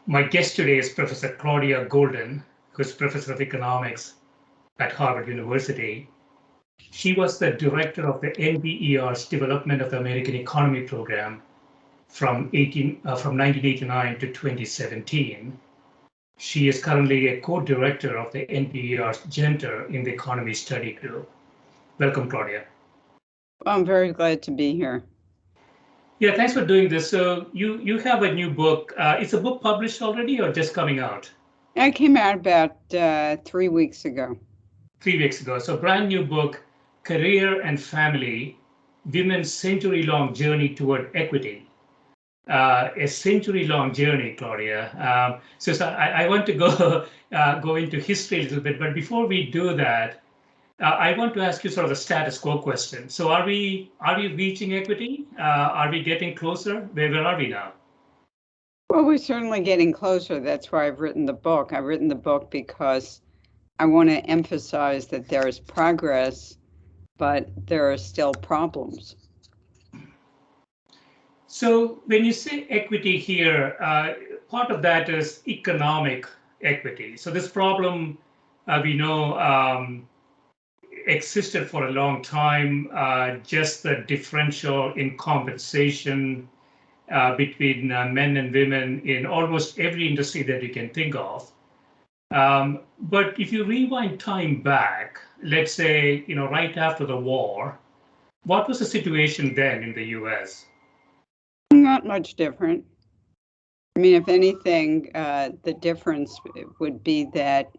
My guest today is Professor Claudia Goldin, who's Professor of Economics at Harvard University. She was the director of the NBER's Development of the American Economy program from 1989 to 2017. She is currently a co-director of the NBER's Gender in the Economy Study Group. Welcome, Claudia. Well, I'm very glad to be here. Yeah, thanks for doing this. So you have a new book. Is the book published already or just coming out? It came out about 3 weeks ago. 3 weeks ago. So brand new book, Career and Family, Women's Century-Long Journey Toward Equity. A century-long journey, Claudia. So I want to go into history a little bit, but before we do that, I want to ask you sort of a status quo question. So are we reaching equity? Are we getting closer? Where are we now? Well, we're certainly getting closer. That's why I've written the book. I've written the book because I want to emphasize that there is progress, but there are still problems. So when you say equity here, part of that is economic equity. So this problem, we know, existed for a long time, just the differential in compensation between men and women in almost every industry that you can think of. But if you rewind time back, let's say, right after the war, what was the situation then in the US? Not much different. I mean, if anything, the difference would be that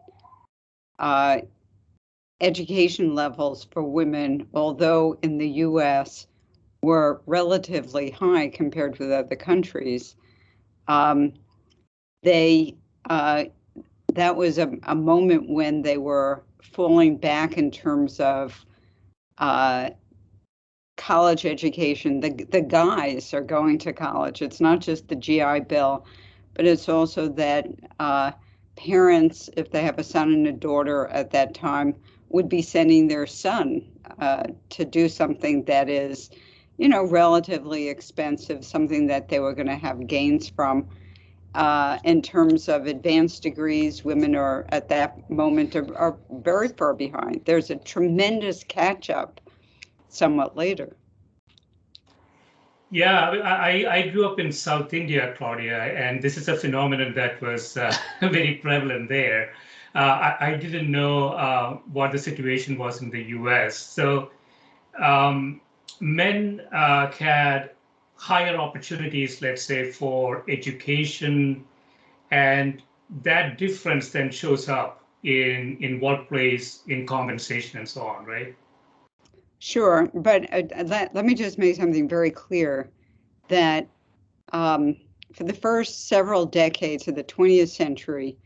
education levels for women, although in the US were relatively high compared with other countries, that was a moment when they were falling back in terms of college education. The guys are going to college. It's not just the GI Bill, but it's also that parents, if they have a son and a daughter at that time, would be sending their son to do something that is, relatively expensive, something that they were going to have gains from. In terms of advanced degrees, women are at that moment are very far behind. There's a tremendous catch up somewhat later. Yeah, I grew up in South India, Claudia, and this is a phenomenon that was very prevalent there. I didn't know what the situation was in the US. So men had higher opportunities, let's say, for education, and that difference then shows up in workplace, in compensation, and so on, right? Sure, but let me just make something very clear that for the first several decades of the 20th century,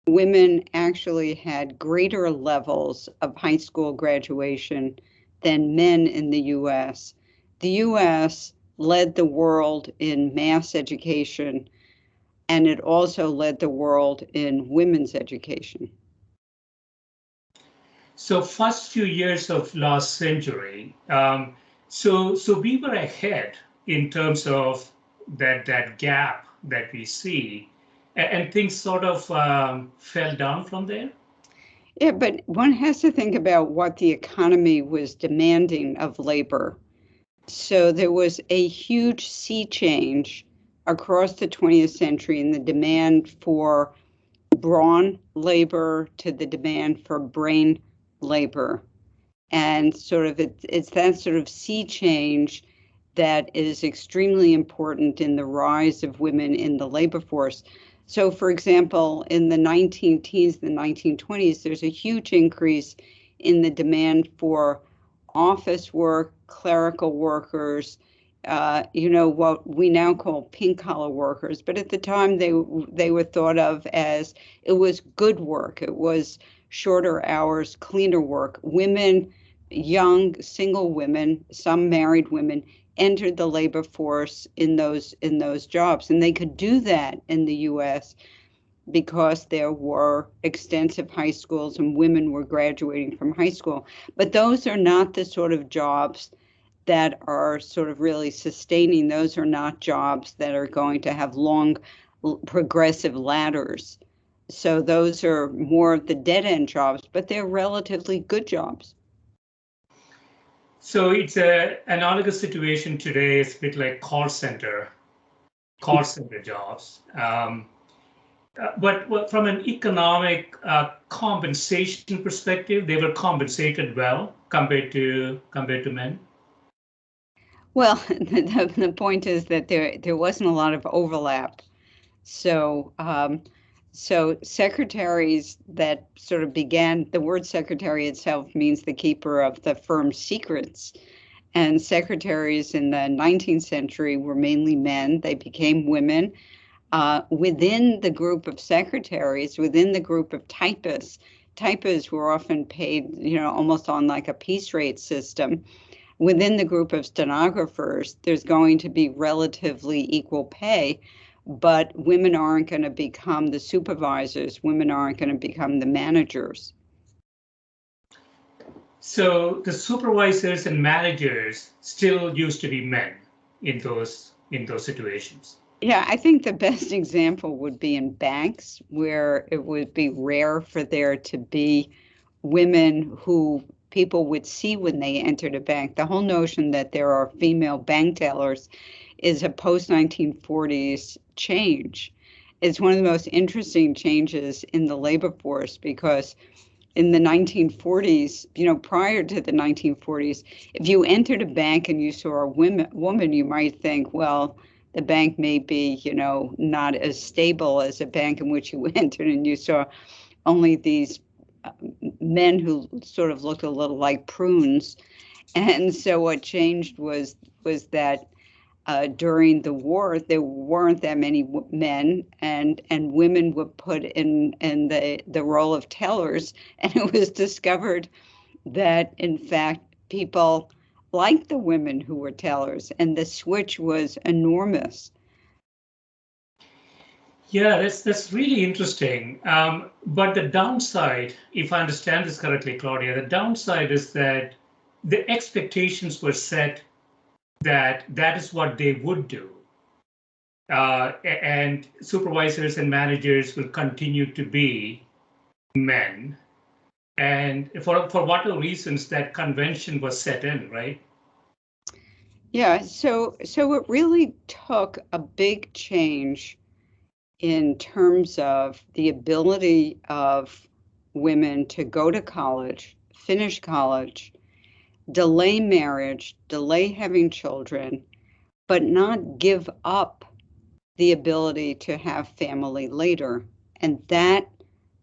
women actually had greater levels of high school graduation than men in the US. The US led the world in mass education, and it also led the world in women's education. So first few years of last century, so we were ahead in terms of that gap that we see, and things sort of fell down from there. Yeah, but one has to think about what the economy was demanding of labor. So there was a huge sea change across the 20th century in the demand for brawn labor to the demand for brain labor. And sort of it's that sort of sea change that is extremely important in the rise of women in the labor force. So, for example, in the 19 teens, the 1920s, there's a huge increase in the demand for office work, clerical workers, what we now call pink collar workers. But at the time, they were thought of as it was good work. It was shorter hours, cleaner work. Women, young single women, some married women, entered the labor force in those jobs, and they could do that in the U.S. because there were extensive high schools and women were graduating from high school. But those are not the sort of jobs that are sort of really sustaining. Those are not jobs that are going to have long progressive ladders. So those are more of the dead-end jobs, but they're relatively good jobs. So it's an analogous situation today. It's a bit like call center jobs. But from an economic compensation perspective, they were compensated well compared to men. Well, the point is that there wasn't a lot of overlap. So so secretaries that sort of began, the word secretary itself means the keeper of the firm's secrets. And secretaries in the 19th century were mainly men. They became women. Within the group of secretaries, within the group of typists, typists were often paid, almost on like a piece rate system. Within the group of stenographers, there's going to be relatively equal pay, but women aren't going to become the supervisors. Women aren't going to become the managers. So the supervisors and managers still used to be men in those situations. Yeah, I think the best example would be in banks, where it would be rare for there to be women who people would see when they entered a bank. The whole notion that there are female bank tellers is a post-1940s change. It's one of the most interesting changes in the labor force, because in the 1940s, prior to the 1940s, if you entered a bank and you saw a woman, you might think, well, the bank may be, not as stable as a bank in which you entered and you saw only these men who sort of looked a little like prunes. And so what changed was that during the war, there weren't that many men, and women were put in the role of tellers. And it was discovered that, in fact, people liked the women who were tellers, and the switch was enormous. Yeah, that's really interesting. But the downside, if I understand this correctly, Claudia, the downside is that the expectations were set that is what they would do. And supervisors and managers will continue to be men. And for whatever reasons, that convention was set in, right? Yeah, so it really took a big change in terms of the ability of women to go to college, finish college, delay marriage, delay having children, but not give up the ability to have family later. And that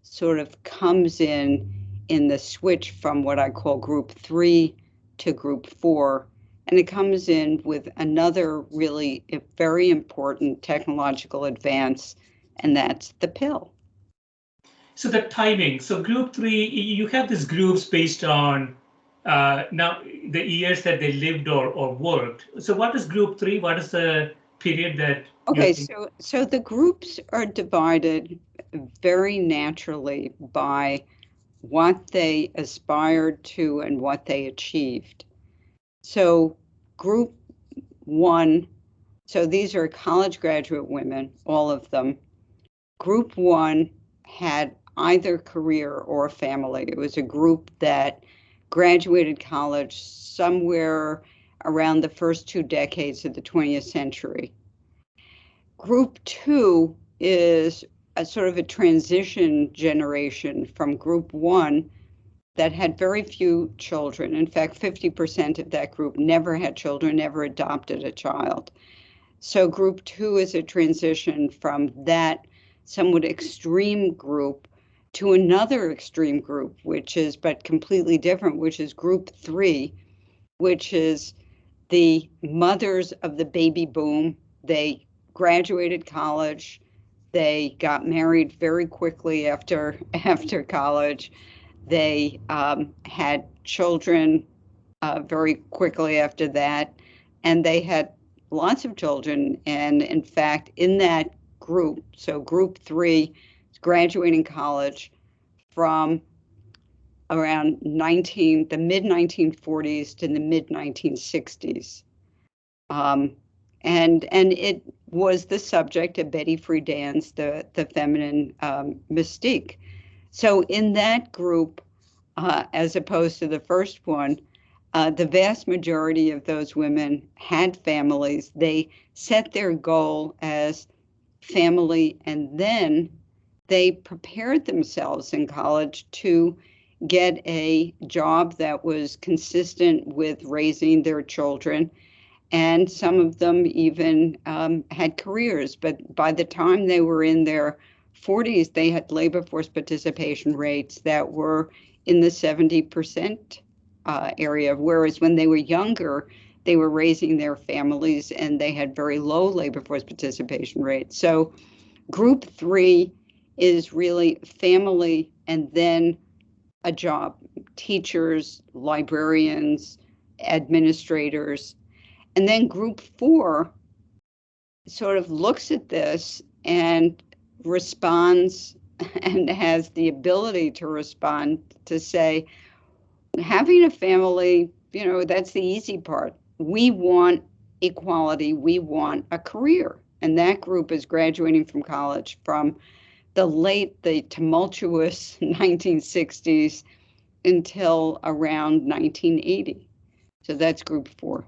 sort of comes in the switch from what I call group 3 to group 4. And it comes in with another really very important technological advance, and that's the pill. So the timing. So group 3, you have these groups based on now the years that they lived or worked. So what is group 3? What is the period that? Okay, so the groups are divided very naturally by what they aspired to and what they achieved. So group 1, so these are college graduate women, all of them. Group 1 had either career or family. It was a group that graduated college somewhere around the first 2 decades of the 20th century. Group 2 is a sort of a transition generation from group 1 that had very few children. In fact, 50% of that group never had children, never adopted a child. So group 2 is a transition from that somewhat extreme group to another extreme group, which is but completely different, which is group 3, which is the mothers of the baby boom. They graduated college. They got married very quickly after college. They had children very quickly after that, and they had lots of children. And in fact, in that group, so group 3 is graduating college from around the mid 1940s to the mid 1960s. And it was the subject of Betty Friedan's The Feminine Mystique. So in that group, as opposed to the first one, the vast majority of those women had families. They set their goal as family, and then they prepared themselves in college to get a job that was consistent with raising their children. And some of them even had careers. But by the time they were in their 40s, they had labor force participation rates that were in the 70% area, whereas when they were younger, they were raising their families and they had very low labor force participation rates. So group 3 is really family and then a job, teachers, librarians, administrators. And then group 4 sort of looks at this and responds and has the ability to respond to say, having a family, that's the easy part. We want equality. We want a career. And that group is graduating from college from the tumultuous 1960s until around 1980. So that's group 4.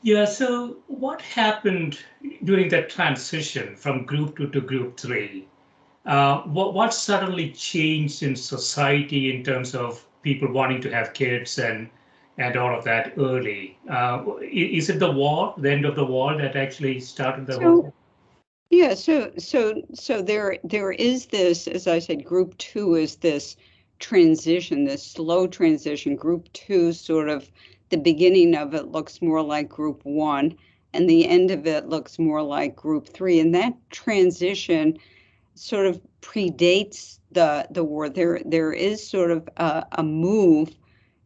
Yeah, so what happened during that transition from group 2 to group 3? What suddenly changed in society in terms of people wanting to have kids and all of that early? Is it the war, the end of the war, that actually started the whole thing? Yeah, so there is this, as I said, group 2 is this transition, this slow transition. Group 2 sort of, the beginning of it looks more like group 1 and the end of it looks more like group 3. And that transition sort of predates the war. There is sort of a move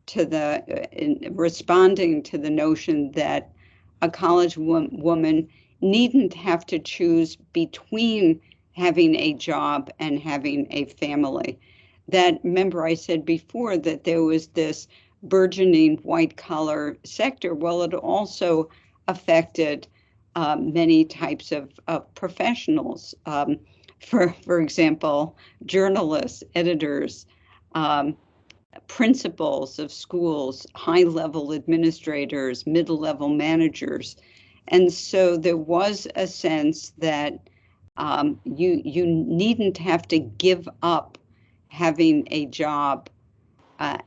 to responding to the notion that a college woman needn't have to choose between having a job and having a family. That, remember I said before that there was this burgeoning white collar sector. Well, it also affected many types of professionals. For example, journalists, editors, principals of schools, high-level administrators, middle-level managers. And so there was a sense that you needn't have to give up having a job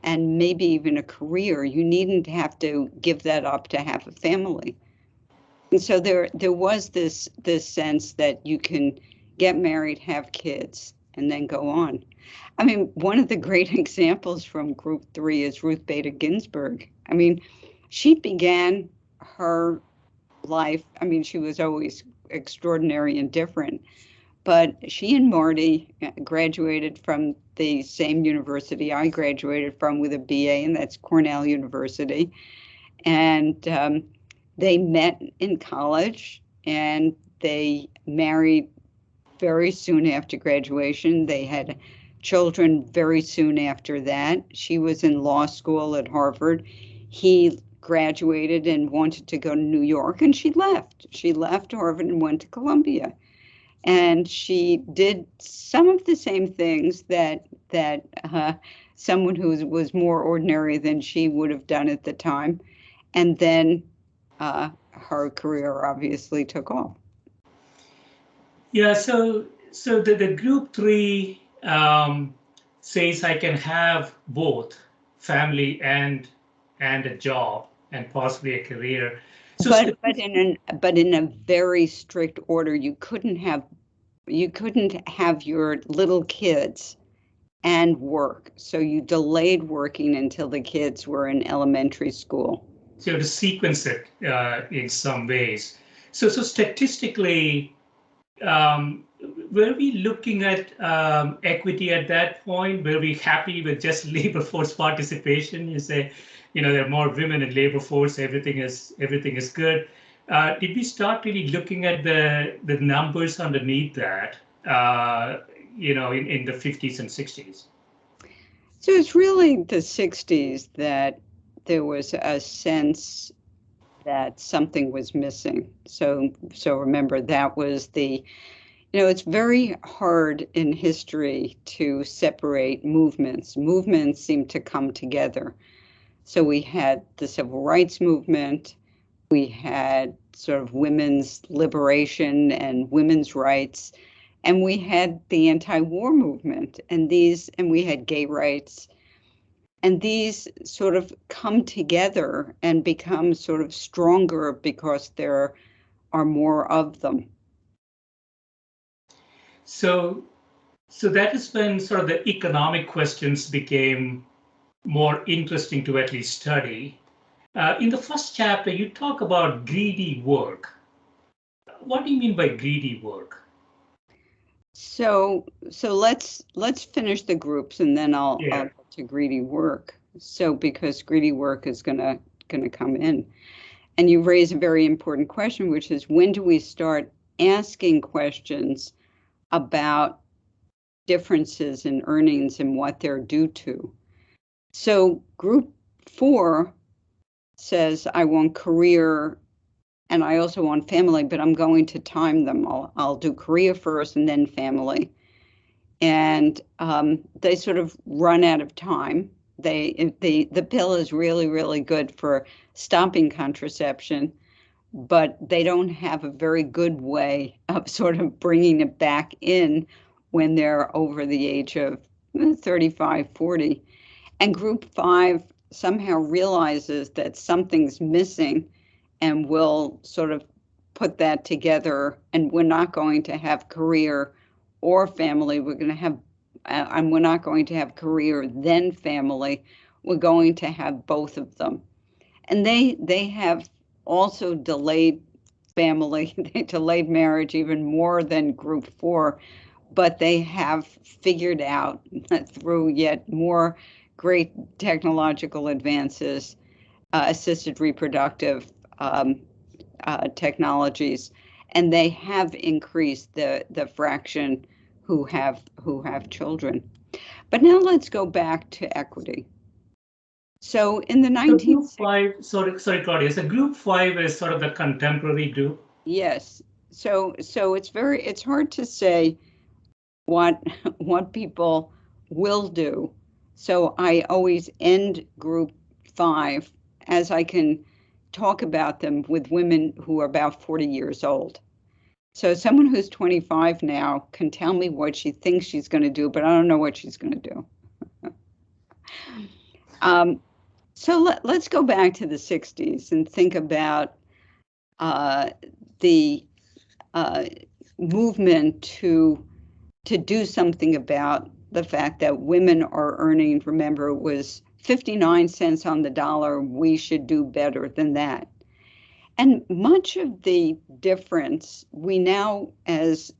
and maybe even a career. You needn't have to give that up to have a family. And so there was this sense that you can get married, have kids, and then go on. I mean, one of the great examples from group 3 is Ruth Bader Ginsburg. I mean, she began her life, she was always extraordinary and different, but she and Marty graduated from the same university I graduated from with a BA, and that's Cornell University. And they met in college and they married very soon after graduation. They had children very soon after that. She was in law school at Harvard. He graduated and wanted to go to New York, and she left. She left Harvard and went to Columbia. And she did some of the same things that someone who was more ordinary than she would have done at the time. And then her career obviously took off. Yeah, so the group 3 says I can have both family and a job and possibly a career. So but in a very strict order. You couldn't have your little kids and work. So you delayed working until the kids were in elementary school. So to sequence it in some ways. So statistically, were we looking at equity at that point? Were we happy with just labor force participation? You say, there are more women in labor force. Everything is good. Did we start really looking at the numbers underneath that? In the 50s and 60s. So it's really the 60s that there was a sense that something was missing. So remember, that was the, it's very hard in history to separate movements. Movements seem to come together. So we had the civil rights movement, we had sort of women's liberation and women's rights, and we had the anti-war movement, and we had gay rights. And these sort of come together and become sort of stronger because there are more of them. So that is when sort of the economic questions became more interesting to at least study. In the first chapter, you talk about greedy work. What do you mean by greedy work? So let's finish the groups, and then I'll get to greedy work. So because greedy work is gonna come in, and you raise a very important question, which is, when do we start asking questions about differences in earnings and what they're due to? So group 4 says, I want career and I also want family, but I'm going to time them. I'll do career first and then family. And they sort of run out of time. The pill is really, really good for stopping contraception, but they don't have a very good way of sort of bringing it back in when they're over the age of 35, 40. And group 5 somehow realizes that something's missing and will sort of put that together, and we're not going to have career or family. We're going to have, and we're not going to have career then family. We're going to have both of them. And they have also delayed family. They delayed marriage even more than group 4, but they have figured out through yet more great technological advances, assisted reproductive technologies, and they have increased the fraction who have children. But now let's go back to equity. So in the 1960s, sorry, Claudia. So group 5 is sort of the contemporary group. Yes. So it's hard to say what people will do. So I always end group 5 as I can talk about them with women who are about 40 years old. So someone who's 25 now can tell me what she thinks she's going to do, but I don't know what she's going to do. So let's go back to the 60s and think about the movement to do something about the fact that women are earning, remember, it was 59 cents on the dollar. We should do better than that. And much of the difference, we now, as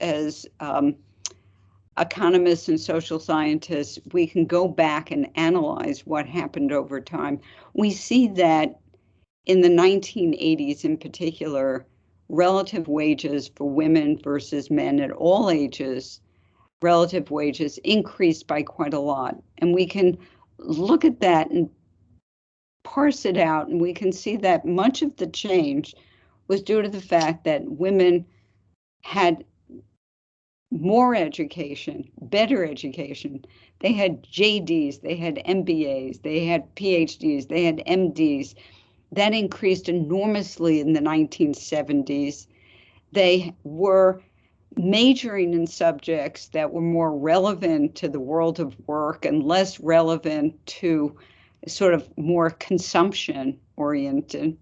economists and social scientists, we can go back and analyze what happened over time. We see that in the 1980s in particular, relative wages for women versus men at all ages, relative wages increased by quite a lot. And we can look at that and parse it out, and we can see that much of the change was due to the fact that women had more education, better education. They had JDs, they had MBAs, they had PhDs, they had MDs. That increased enormously in the 1970s. They were majoring in subjects that were more relevant to the world of work and less relevant to sort of more consumption orientation.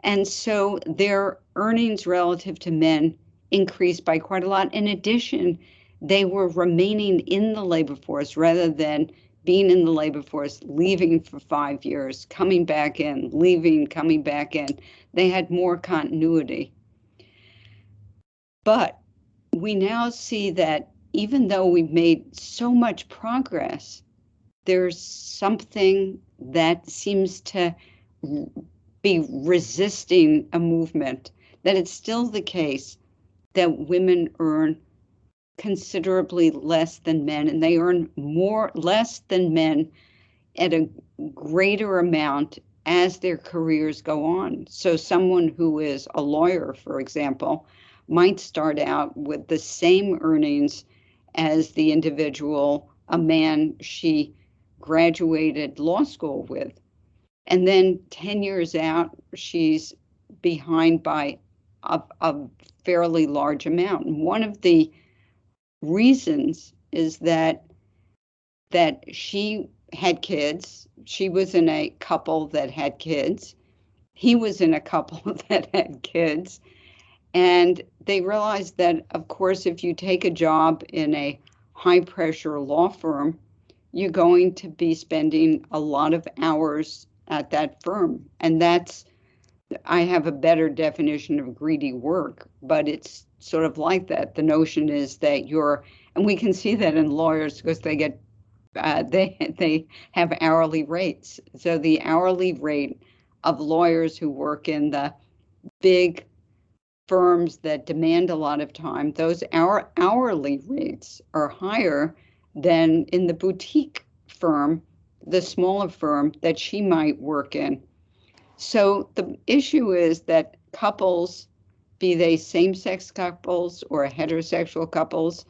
And so their earnings relative to men increased by quite a lot. In addition, they were remaining in the labor force rather than being in the labor force, leaving for 5 years, coming back in, leaving, coming back in. They had more continuity. But we now see that even though we've made so much progress, there's something that seems to be resisting a movement, that it's still the case that women earn considerably less than men, and they earn less than men at a greater amount as their careers go on. So someone who is a lawyer, for example, might start out with the same earnings as the individual, a man she graduated law school with. And then 10 years out, she's behind by a fairly large amount. And one of the reasons is that she had kids. She was in a couple that had kids. He was in a couple that had kids. And they realized that, of course, if you take a job in a high pressure law firm, you're going to be spending a lot of hours at that firm. And I have a better definition of greedy work, but it's sort of like that. The notion is that and we can see that in lawyers because they get they have hourly rates. So the hourly rate of lawyers who work in the big firms that demand a lot of time, those hourly rates are higher than in the boutique firm, the smaller firm that she might work in. So the issue is that couples, be they same-sex couples or heterosexual couples,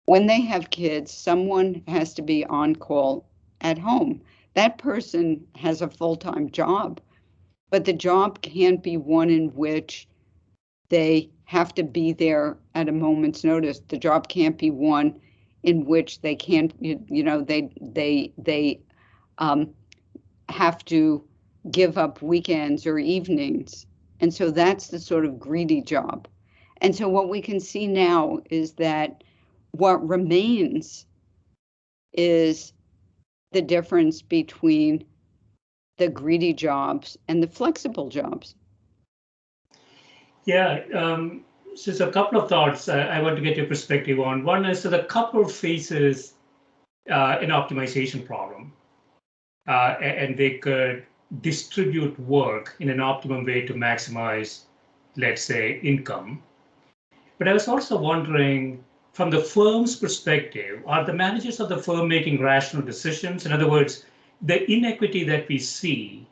when they have kids, someone has to be on call at home. That person has a full-time job, but the job can't be one in which they have to be there at a moment's notice. The job can't be one in which they can't, they have to give up weekends or evenings. And so that's the sort of greedy job. And so what we can see now is that what remains is the difference between the greedy jobs and the flexible jobs. Yeah, so there's a couple of thoughts I want to get your perspective on. One is, so the couple faces an optimization problem, and they could distribute work in an optimum way to maximize, let's say, income. But I was also wondering, from the firm's perspective, are the managers of the firm making rational decisions? In other words, the inequity that we see,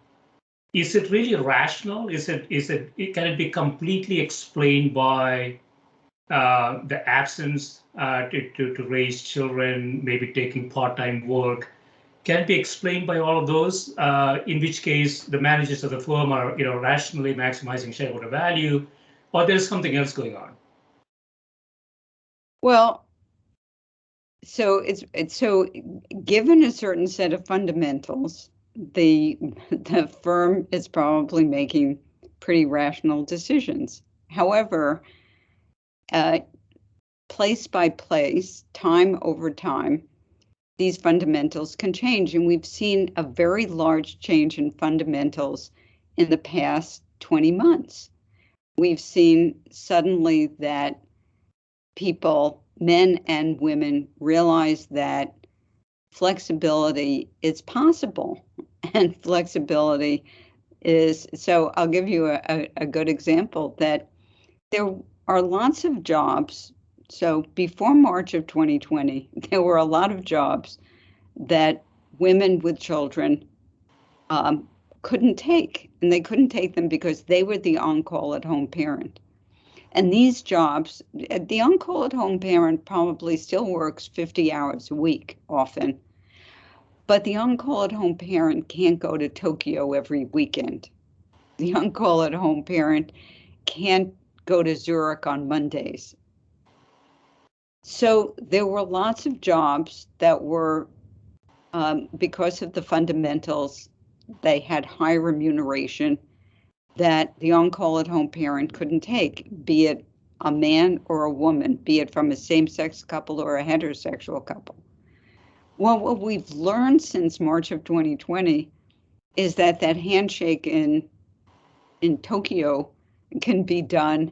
is it really rational? Can it be completely explained by the absence to raise children, maybe taking part-time work? Can it be explained by all of those? In which case, the managers of the firm are, rationally maximizing shareholder value, or there's something else going on? Well, so given a certain set of fundamentals, the firm is probably making pretty rational decisions. However, place by place, time over time, these fundamentals can change. And we've seen a very large change in fundamentals in the past 20 months. We've seen suddenly that people, men and women, realize that flexibility is possible. And flexibility is, so I'll give you a good example that there are lots of jobs. So before March of 2020, there were a lot of jobs that women with children couldn't take. And they couldn't take them because they were the on-call at home parent. And these jobs, the on-call at home parent probably still works 50 hours a week often. But the on-call at home parent can't go to Tokyo every weekend. The on-call at home parent can't go to Zurich on Mondays. So there were lots of jobs that were, because of the fundamentals, they had high remuneration that the on-call at home parent couldn't take, be it a man or a woman, be it from a same-sex couple or a heterosexual couple. Well, what we've learned since March of 2020 is that handshake in Tokyo can be done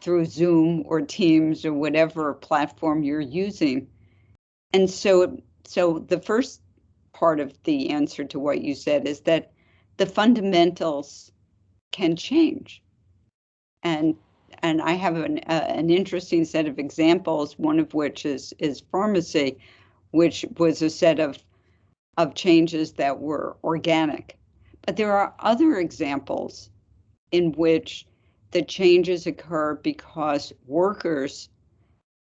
through Zoom or Teams or whatever platform you're using. And so the first part of the answer to what you said is that the fundamentals can change. And I have an interesting set of examples, one of which is pharmacy, which was a set of changes that were organic. But there are other examples in which the changes occur because workers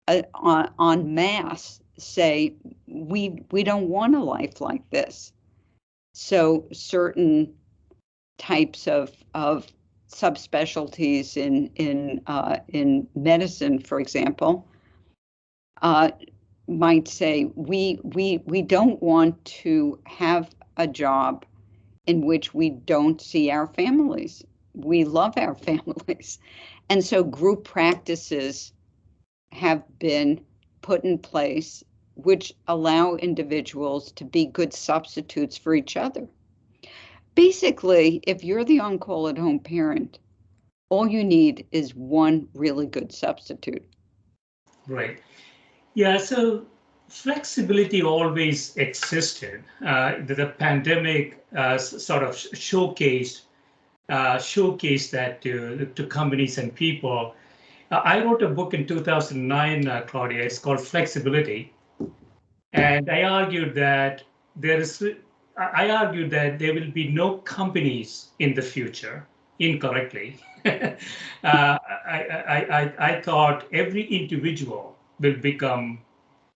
en masse say, we don't want a life like this. So certain types of subspecialties in medicine, for example, might say, we don't want to have a job in which we don't see our families. We love our families. And so group practices have been put in place which allow individuals to be good substitutes for each other. Basically, if you're the on-call at home parent, all you need is one really good substitute. Right. Yeah, so flexibility always existed. The pandemic sort of showcased that to companies and people. I wrote a book in 2009, Claudia. It's called Flexibility, and I argued that there will be no companies in the future. Incorrectly, I thought every individual will become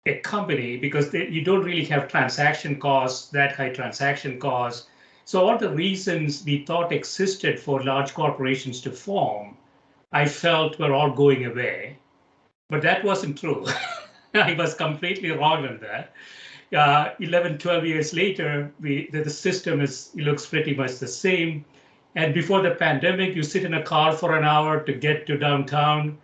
a company because you don't really have transaction costs, that high transaction costs. So all the reasons we thought existed for large corporations to form, I felt were all going away. But that wasn't true. I was completely wrong on that. 11, 12 years later, the system looks pretty much the same. And before the pandemic, you sit in a car for an hour to get to downtown.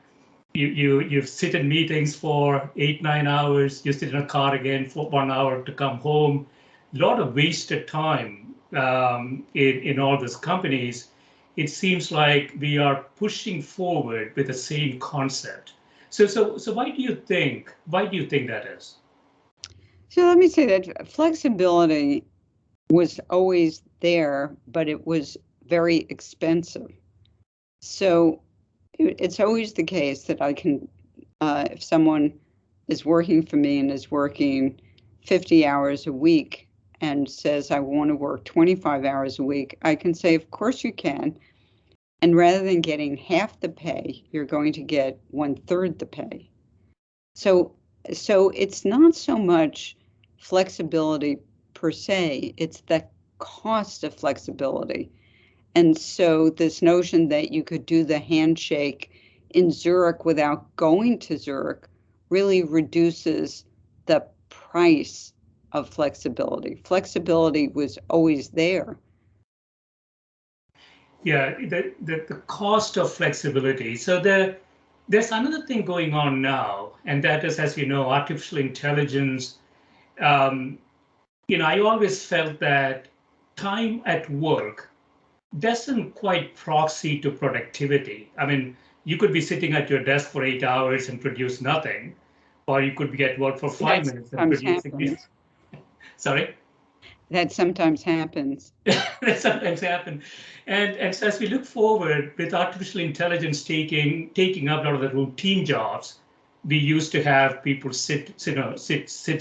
You sit in meetings for 8, 9 hours. You sit in a car again for 1 hour to come home. A lot of wasted time in all these companies. It seems like we are pushing forward with the same concept. So why do you think that is? So let me say that flexibility was always there, but it was very expensive. So it's always the case that I can, if someone is working for me and is working 50 hours a week and says, I want to work 25 hours a week, I can say, of course you can. And rather than getting half the pay, you're going to get 1/3 the pay. So it's not so much flexibility per se, it's the cost of flexibility. And so this notion that you could do the handshake in Zurich without going to Zurich really reduces the price of flexibility. Flexibility was always there. Yeah, the cost of flexibility. So there's another thing going on now, and that is, as you know, artificial intelligence. I always felt that time at work doesn't quite proxy to productivity. I mean, you could be sitting at your desk for 8 hours and produce nothing, or you could be at work for 5 minutes and produce. Sorry? That sometimes happens. That sometimes happens. And so as we look forward with artificial intelligence taking up a lot of the routine jobs, we used to have people sit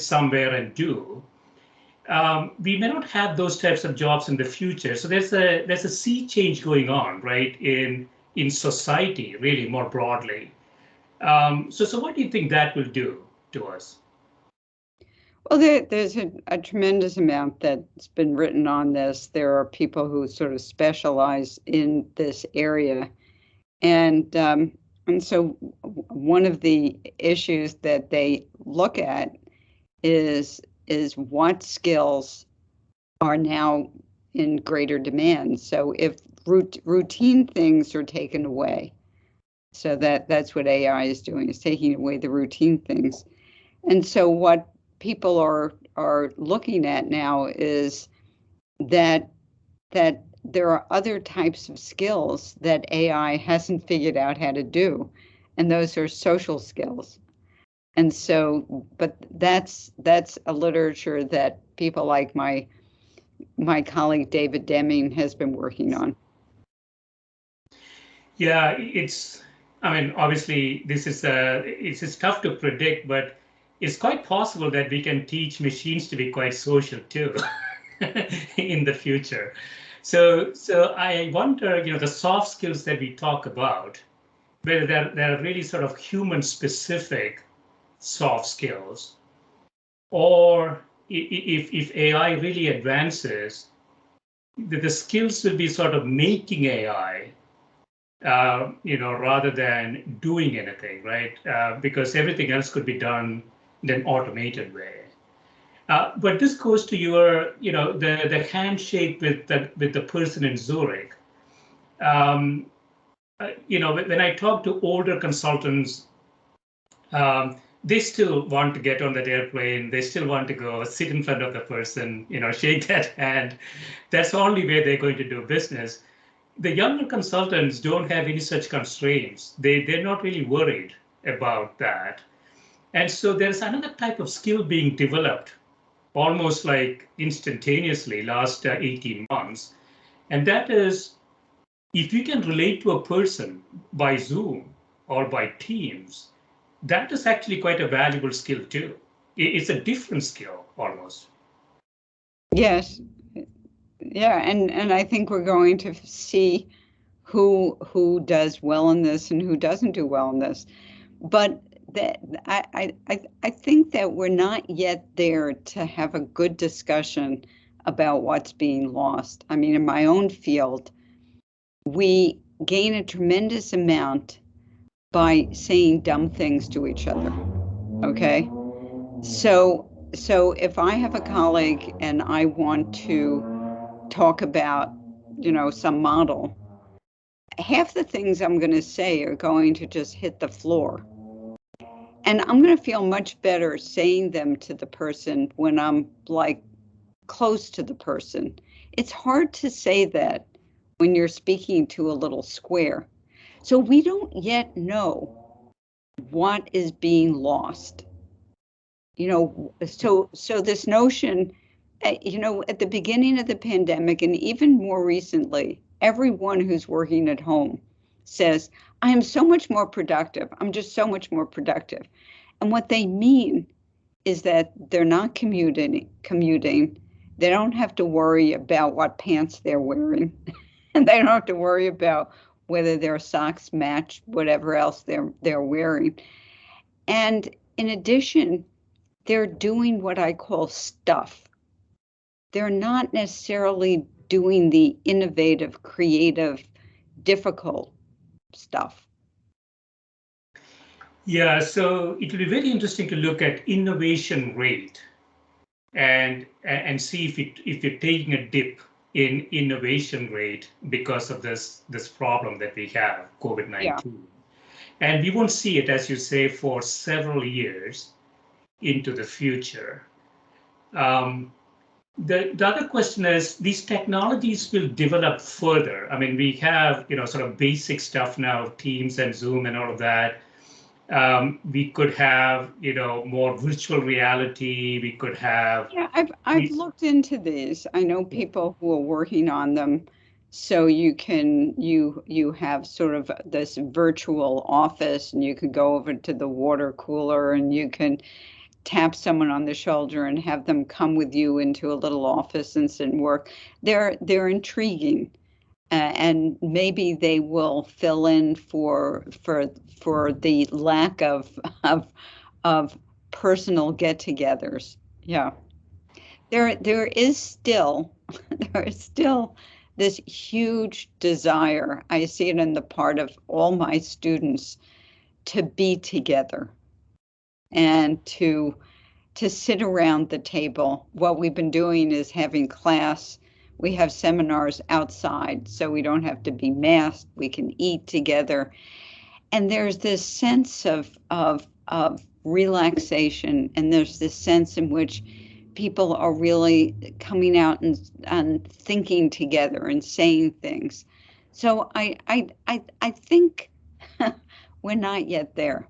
somewhere and do. We may not have those types of jobs in the future. So there's a sea change going on, right, in society, really more broadly. So what do you think that will do to us? Well, there's a tremendous amount that's been written on this. There are people who sort of specialize in this area, and so one of the issues that they look at is what skills are now in greater demand. So if routine things are taken away, so that's what AI is doing, is taking away the routine things. And so what people are looking at now is that there are other types of skills that AI hasn't figured out how to do, and those are social skills. And so, but that's a literature that people like my colleague David Deming has been working on. Yeah, obviously it's tough to predict, but it's quite possible that we can teach machines to be quite social too in the future. So I wonder, the soft skills that we talk about, whether they're really sort of human specific soft skills, or if AI really advances, the skills will be sort of making AI, rather than doing anything, right? Because everything else could be done in an automated way. But this goes to your, the handshake with the person in Zurich. Um, when I talk to older consultants, they still want to get on that airplane. They still want to go sit in front of the person, shake that hand. That's the only way they're going to do business. The younger consultants don't have any such constraints. They're not really worried about that. And so there's another type of skill being developed almost like instantaneously last 18 months. And that is, if you can relate to a person by Zoom or by Teams, that is actually quite a valuable skill too. It's a different skill almost. Yes. Yeah, and I think we're going to see who does well in this and who doesn't do well in this. But that I think that we're not yet there to have a good discussion about what's being lost. I mean, in my own field, we gain a tremendous amount by saying dumb things to each other. Okay? So if I have a colleague and I want to talk about, some model, half the things I'm going to say are going to just hit the floor. And I'm going to feel much better saying them to the person when I'm like close to the person. It's hard to say that when you're speaking to a little square. So we don't yet know what is being lost. So this notion, at the beginning of the pandemic and even more recently, everyone who's working at home says, I am so much more productive. I'm just so much more productive. And what they mean is that they're not commuting. They don't have to worry about what pants they're wearing. And they don't have to worry about whether their socks match whatever else they're wearing. And in addition, they're doing what I call stuff. They're not necessarily doing the innovative, creative, difficult stuff. Yeah, so it will be very interesting to look at innovation rate and see if you're taking a dip in innovation rate because of this problem that we have, COVID-19. Yeah. And we won't see it, as you say, for several years into the future. The other question is, these technologies will develop further. I mean, we have, sort of basic stuff now, Teams and Zoom and all of that. We could have, more virtual reality. We could have. Yeah, I've looked into these. I know people who are working on them. So you have sort of this virtual office, and you could go over to the water cooler and you can tap someone on the shoulder and have them come with you into a little office and sit and work. They're intriguing, and maybe they will fill in for the lack of personal get-togethers. Yeah. There is still this huge desire. I see it in the part of all my students to be together and to sit around the table. What we've been doing is having class. We have seminars outside, so we don't have to be masked. We can eat together. And there's this sense of relaxation, and there's this sense in which people are really coming out and thinking together and saying things. So I think we're not yet there.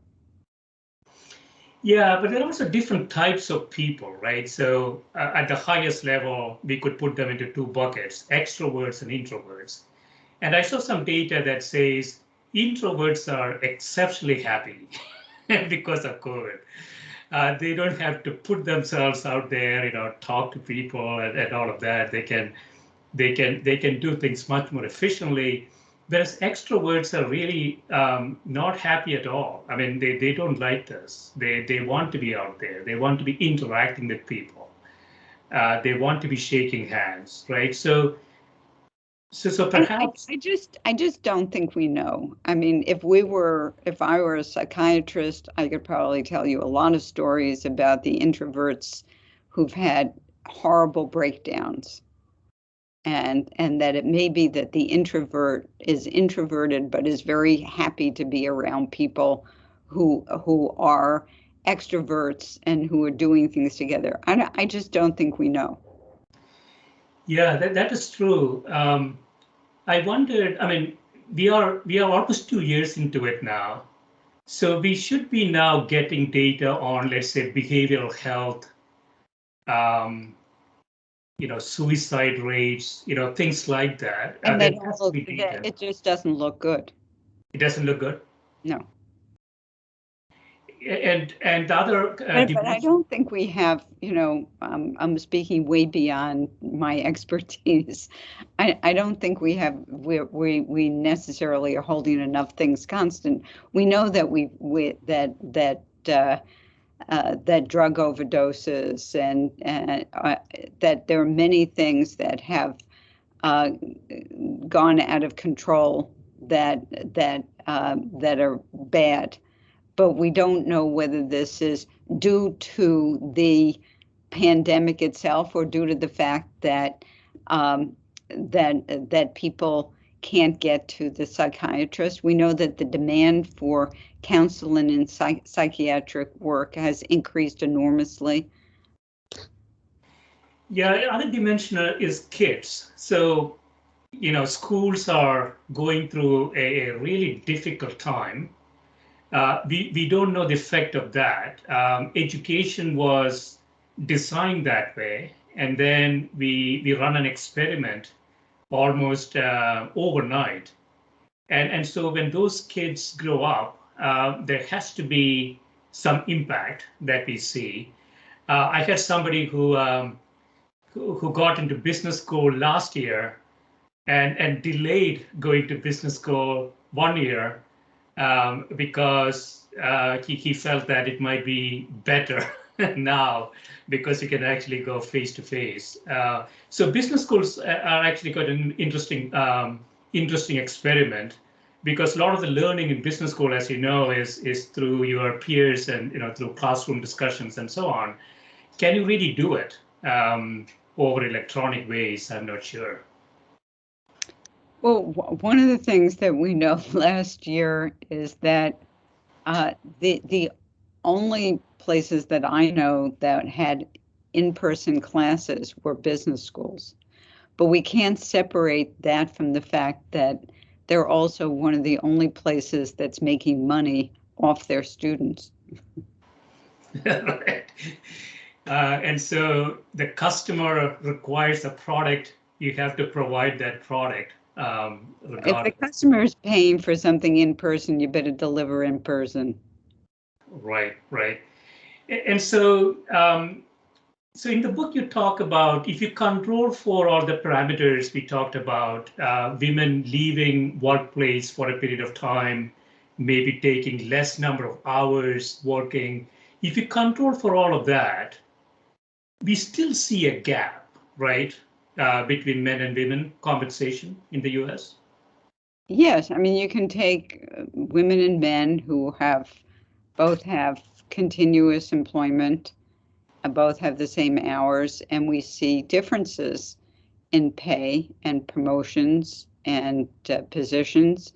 Yeah, but there are also different types of people, right? So at the highest level, we could put them into two buckets, extroverts and introverts. And I saw some data that says introverts are exceptionally happy because of COVID. They don't have to put themselves out there, talk to people and all of that. They can They can do things much more efficiently, whereas extroverts are really not happy at all. I mean, they don't like this. They want to be out there. They want to be interacting with people. They want to be shaking hands, right? So perhaps I just don't think we know. I mean, if I were a psychiatrist, I could probably tell you a lot of stories about the introverts who've had horrible breakdowns. And that it may be that the introvert is introverted, but is very happy to be around people who are extroverts and who are doing things together. I just don't think we know. Yeah, that is true. I wondered, I mean, we are almost 2 years into it now. So we should be now getting data on, let's say, behavioral health, um, suicide rates, things like that. And There has to be data. it just doesn't look good. It doesn't look good. No. And the other But I don't think we have, I'm speaking way beyond my expertise. I don't think we have, we necessarily are holding enough things constant. We know that that drug overdoses and that there are many things that have gone out of control that are bad. But we don't know whether this is due to the pandemic itself or due to the fact that that people can't get to the psychiatrist. We know that the demand for counseling and psychiatric work has increased enormously. Yeah, other dimension is kids. So, schools are going through a really difficult time. We don't know the effect of that. Education was designed that way, and then we run an experiment almost overnight. And so when those kids grow up, there has to be some impact that we see. I had somebody who got into business school last year and delayed going to business school 1 year because he felt that it might be better now because you can actually go face to face. So business schools are actually quite an interesting experiment because a lot of the learning in business school, as you know, is through your peers and through classroom discussions and so on. Can you really do it over electronic ways? I'm not sure. Well, one of the things that we know last year is that the only places that I know that had in-person classes were business schools. But we can't separate that from the fact that they're also one of the only places that's making money off their students. Right. And so the customer requires a product, you have to provide that product. If the customer is paying for something in person, you better deliver in person. Right. And so, so in the book you talk about if you control for all the parameters we talked about, women leaving workplace for a period of time, maybe taking less number of hours working. If you control for all of that, we still see a gap, right, between men and women compensation in the U.S.? Yes, I mean, you can take women and men who both have continuous employment, both have the same hours, and we see differences in pay and promotions and positions.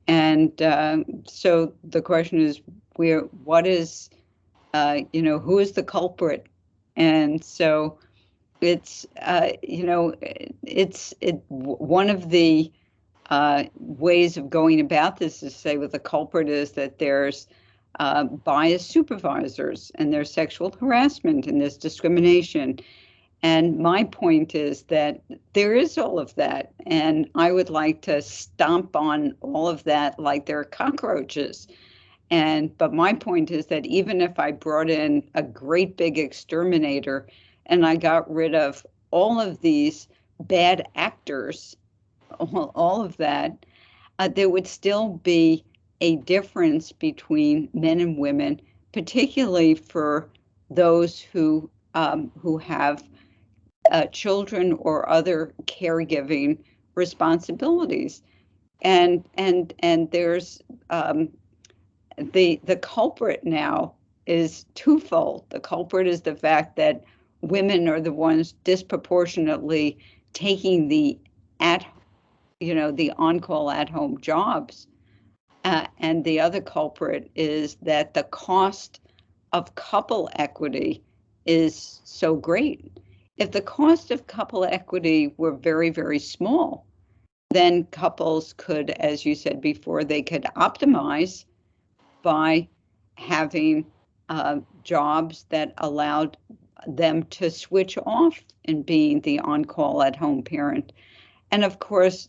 And so the question is, who is the culprit? And so it's one of the ways of going about this is to say, well, the culprit is that there's biased supervisors and there's sexual harassment and there's discrimination. And my point is that there is all of that. And I would like to stomp on all of that like they're cockroaches. But my point is that even if I brought in a great big exterminator and I got rid of all of these bad actors, all of that, there would still be a difference between men and women, particularly for those who have children or other caregiving responsibilities, and there's the culprit now is twofold. The culprit is the fact that women are the ones disproportionately taking the on-call at-home jobs. And the other culprit is that the cost of couple equity is so great. If the cost of couple equity were very, very small, then couples could, as you said before, they could optimize by having jobs that allowed them to switch off in being the on-call at-home parent. And of course,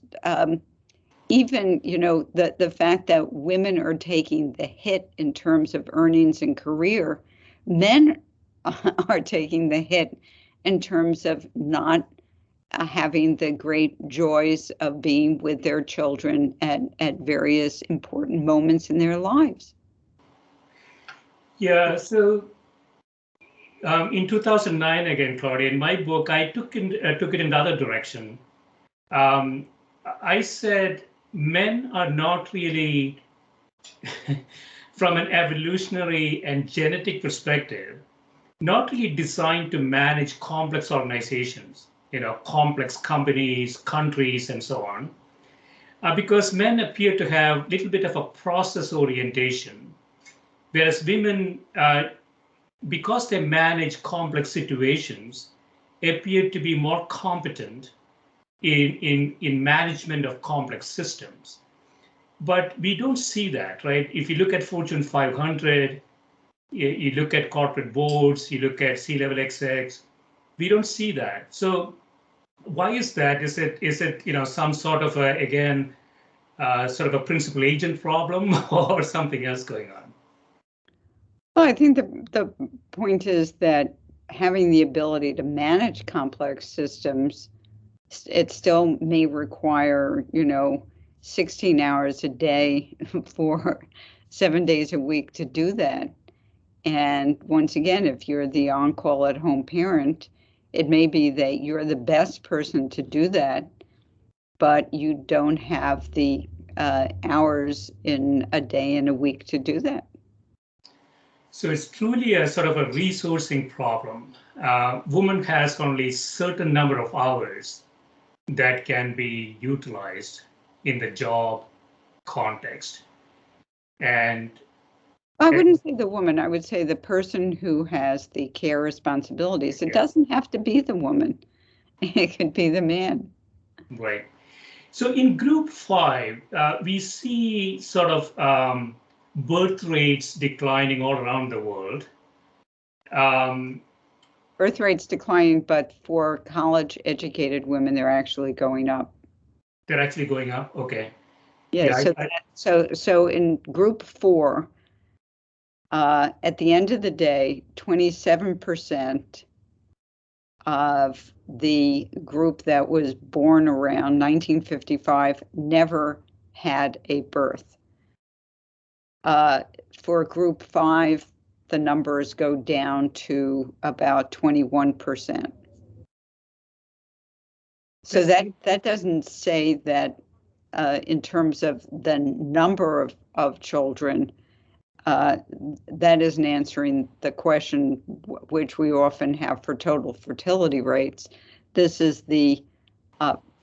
even, the fact that women are taking the hit in terms of earnings and career, men are taking the hit in terms of not having the great joys of being with their children at various important moments in their lives. Yeah, so in 2009, again, Claudia, in my book, I took it in the other direction. I said men are not really, from an evolutionary and genetic perspective, not really designed to manage complex organizations, complex companies, countries, and so on, because men appear to have a little bit of a process orientation, whereas women, because they manage complex situations, appear to be more competent in management of complex systems. But we don't see that, right? If you look at Fortune 500, you look at corporate boards, you look at C-level execs, we don't see that. So why is that? Is it some sort of sort of a principal agent problem or something else going on? Well, I think the point is that having the ability to manage complex systems, it still may require, 16 hours a day for 7 days a week to do that. And once again, if you're the on-call at-home parent, it may be that you're the best person to do that, but you don't have the hours in a day and a week to do that. So it's truly a sort of a resourcing problem. Woman has only a certain number of hours that can be utilized in the job context. And I wouldn't say the woman, I would say the person who has the care responsibilities. It doesn't have to be the woman. It could be the man. Right. So in group 5, we see sort of birth rates declining all around the world. Birth rates declining, but for college-educated women, they're actually going up. They're actually going up? Okay. Yeah, so in group 4, at the end of the day, 27% of the group that was born around 1955 never had a birth. For group 5, the numbers go down to about 21%. So that doesn't say that in terms of the number of children, that isn't answering the question which we often have for total fertility rates. This is the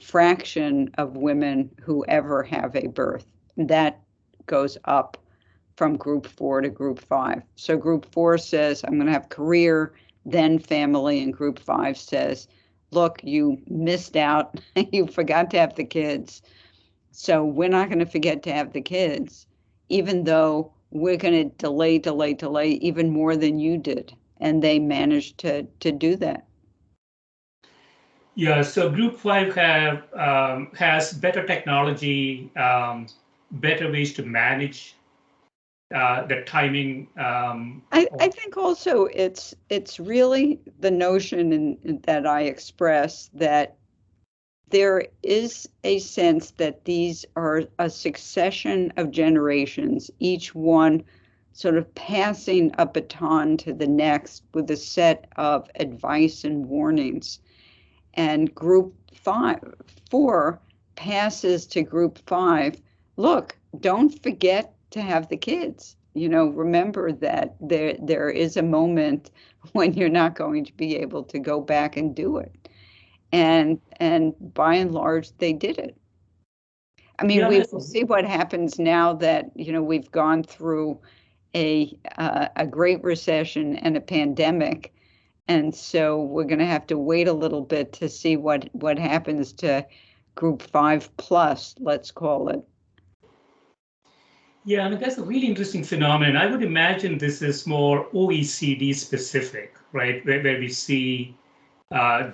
fraction of women who ever have a birth. That goes up from group 4 to group 5. So group 4 says, I'm going to have career, then family, and group 5 says, look, you missed out. You forgot to have the kids. So we're not going to forget to have the kids, even though we're going to delay even more than you did. And they managed to do that. Yeah, so group 5 has better technology, better ways to manage the timing. I think also it's really the notion that I express that there is a sense that these are a succession of generations, each one sort of passing a baton to the next with a set of advice and warnings. And group 4 passes to group 5. Look, don't forget to have the kids. Remember that there is a moment when you're not going to be able to go back and do it. And by and large, they did it. I mean, we will see what happens now that, we've gone through a great recession and a pandemic. And so we're going to have to wait a little bit to see what happens to group 5+, let's call it. Yeah, I mean, that's a really interesting phenomenon. I would imagine this is more OECD specific, right? Where we see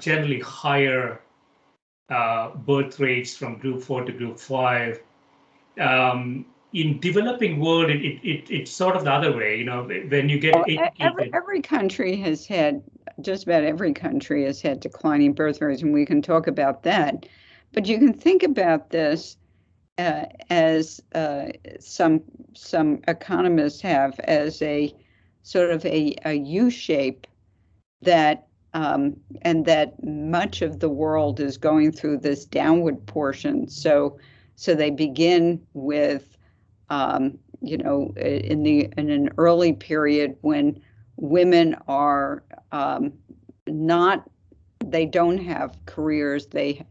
generally higher birth rates from group 4 to group 5. In developing world, it's sort of the other way, when you get educated. Every country has had, just about every country has had declining birth rates, and we can talk about that. But you can think about this as some economists have as a sort of a U shape that and that much of the world is going through this downward portion. So they begin with in an early period when women are they don't have careers. They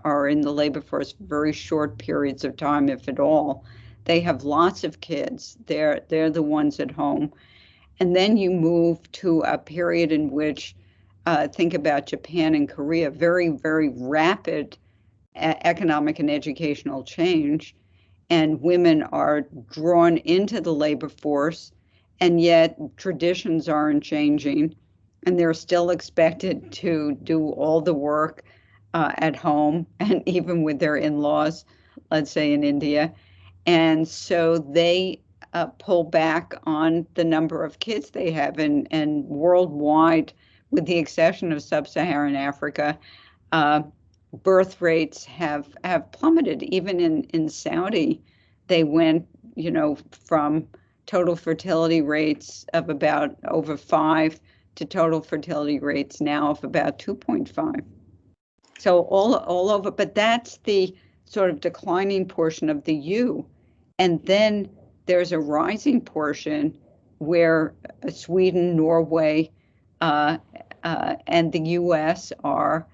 are in the labor force very short periods of time, if at all. They have lots of kids. They're the ones at home. And then you move to a period in which, think about Japan and Korea, very, very rapid economic and educational change. And women are drawn into the labor force, and yet traditions aren't changing. And they're still expected to do all the work at home and even with their in-laws, let's say in India. And so they pull back on the number of kids they have. And worldwide, with the exception of sub-Saharan Africa, birth rates have plummeted. Even in Saudi, they went, from total fertility rates of about over 5 to total fertility rates now of about 2.5. So all over, but that's the sort of declining portion of the U. And then there's a rising portion where Sweden, Norway, and the US are.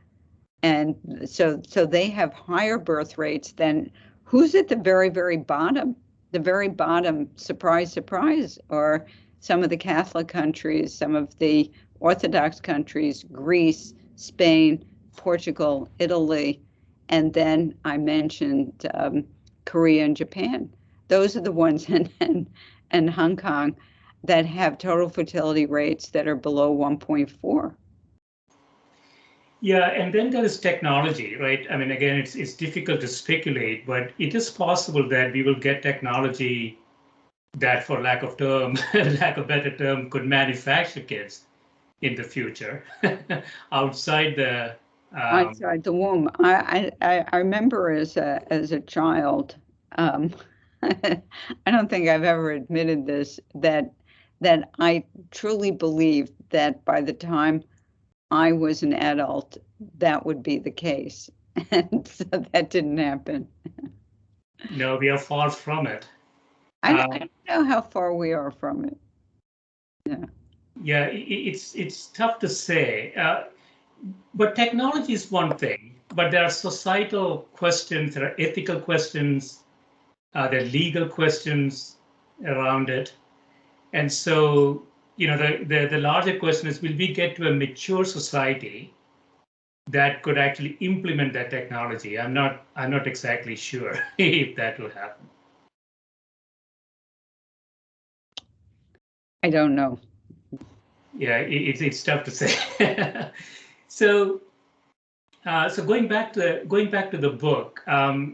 And so they have higher birth rates than who's at the very, very bottom. The very bottom, surprise, surprise, are some of the Catholic countries, some of the Orthodox countries, Greece, Spain, Portugal, Italy, and then I mentioned Korea and Japan. Those are the ones, and Hong Kong, that have total fertility rates that are below 1.4. Yeah, and then there is technology, right? I mean, again, it's difficult to speculate, but it is possible that we will get technology that, for lack of better term, could manufacture kids in the future outside the womb. I remember as a child, I don't think I've ever admitted this, that I truly believed that by the time I was an adult, that would be the case. And so that didn't happen. No, we are far from it. I don't know how far we are from it. Yeah, it's tough to say. But technology is one thing, but there are societal questions, there are ethical questions, there are legal questions around it. And so, the larger question is, will we get to a mature society that could actually implement that technology? I'm not exactly sure if that will happen. I don't know. Yeah, it's tough to say. So going back to the book,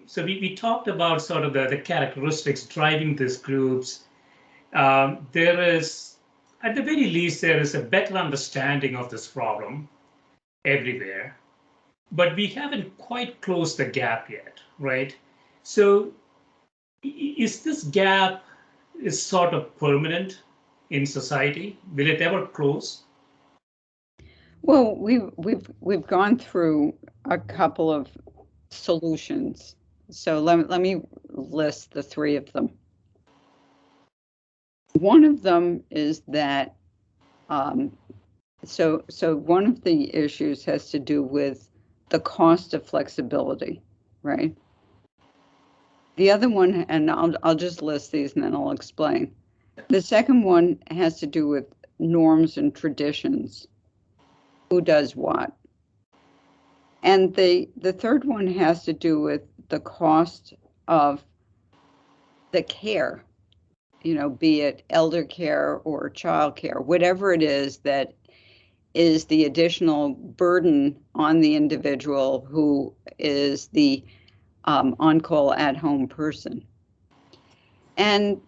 so we talked about sort of the characteristics driving these groups. There is, at the very least, there is a better understanding of this problem everywhere. but we haven't quite closed the gap yet, right? So is this gap is sort of permanent in society? Will it ever close? Well, we've gone through a couple of solutions. So let me list the three of them. One of them is that so one of the issues has to do with the cost of flexibility, right? The other one, and I'll just list these and then I'll explain. The second one has to do with norms and traditions. Who does what? And the third one has to do with the cost of the care, be it elder care or child care, whatever it is that is the additional burden on the individual who is the on-call at-home person. And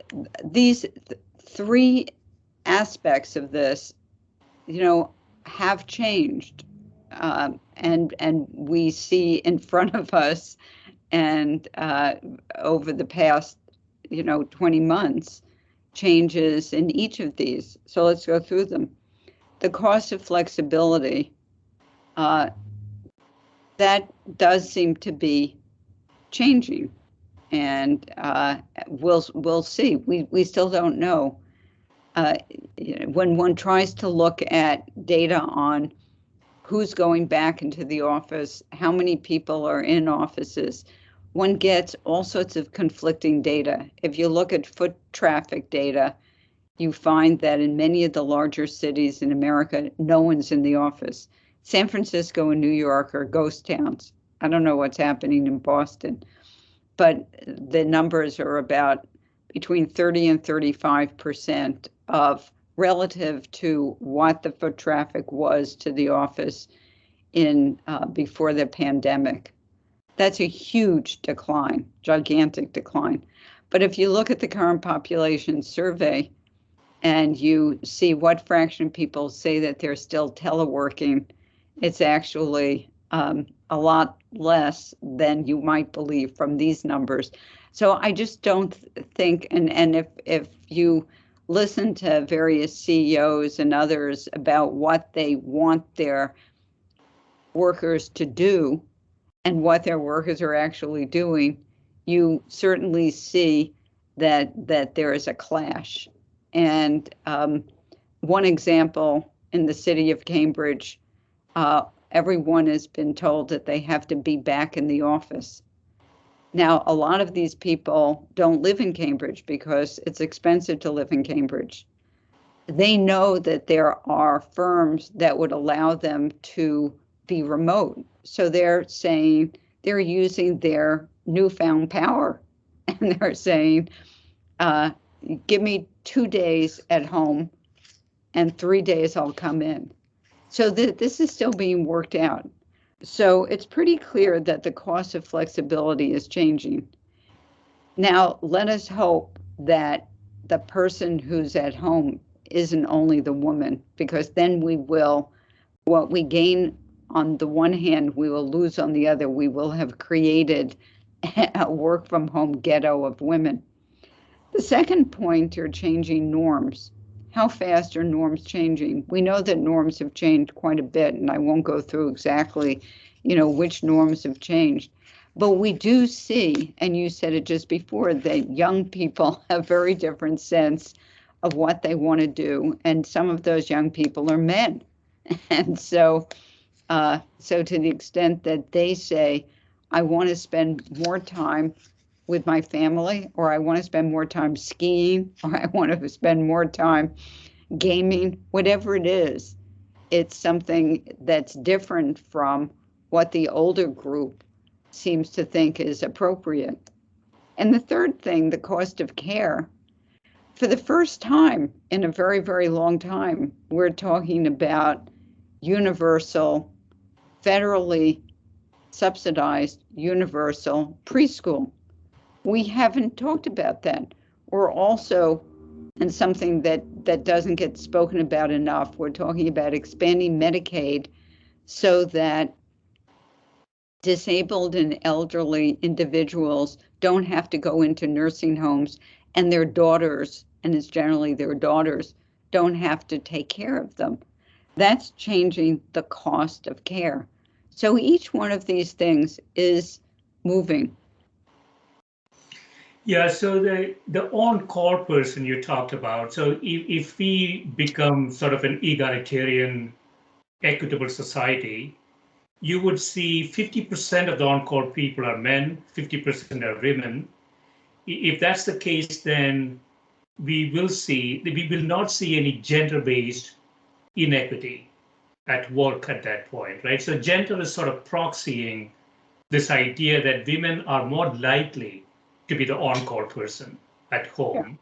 these three aspects of this, have changed. And we see in front of us and over the past, 20 months, changes in each of these. So let's go through them. The cost of flexibility, that does seem to be changing, and we'll see. We still don't know. When one tries to look at data on who's going back into the office, how many people are in offices, one gets all sorts of conflicting data. If you look at foot traffic data, you find that in many of the larger cities in America, no one's in the office. San Francisco and New York are ghost towns. I don't know what's happening in Boston, but the numbers are about between 30 and 35% of relative to what the foot traffic was to the office in before the pandemic. That's a huge decline, gigantic decline. But if you look at the current population survey and you see what fraction of people say that they're still teleworking, it's actually a lot less than you might believe from these numbers. So I just don't think, and if you listen to various CEOs and others about what they want their workers to do and what their workers are actually doing, you certainly see that there is a clash. And one example, in the city of Cambridge, everyone has been told that they have to be back in the office. Now, a lot of these people don't live in Cambridge because it's expensive to live in Cambridge. They know that there are firms that would allow them to be remote. So they're saying they're using their newfound power, and they're saying, give me 2 days at home and 3 days I'll come in. So this is still being worked out. So it's pretty clear that the cost of flexibility is changing. Now, let us hope that the person who's at home isn't only the woman, because then what we gain on the one hand, we will lose on the other. We will have created a work from home ghetto of women. The second point are changing norms. How fast are norms changing? We know that norms have changed quite a bit, and I won't go through exactly, which norms have changed. But we do see, and you said it just before, that young people have very different sense of what they want to do, and some of those young people are men. And so to the extent that they say, I want to spend more time with my family, or I want to spend more time skiing, or I want to spend more time gaming, whatever it is, it's something that's different from what the older group seems to think is appropriate. And the third thing, the cost of care. For the first time in a very, very long time, we're talking about universal, federally subsidized universal preschool. We haven't talked about that. We're also, and something that doesn't get spoken about enough, we're talking about expanding Medicaid so that disabled and elderly individuals don't have to go into nursing homes, and their daughters, and it's generally their daughters, don't have to take care of them. That's changing the cost of care. So each one of these things is moving. Yeah, so the on-call person you talked about, so if we become sort of an egalitarian, equitable society, you would see 50% of the on-call people are men, 50% are women. If that's the case, then we will not see any gender-based inequity at work at that point, right? So gender is sort of proxying this idea that women are more likely to be the on-call person at Yeah. home.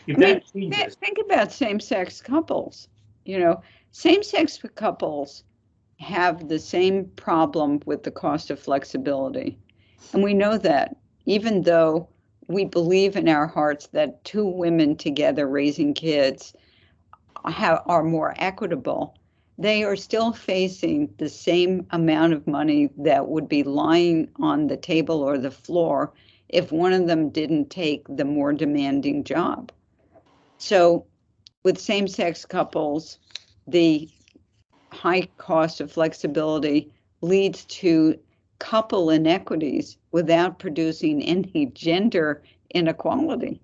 If I mean, that changes, think about same-sex couples. You know, same-sex couples have the same problem with the cost of flexibility. And we know that even though we believe in our hearts that two women together raising kids are more equitable, they are still facing the same amount of money that would be lying on the table or the floor if one of them didn't take the more demanding job. So with same-sex couples, the high cost of flexibility leads to couple inequities without producing any gender inequality.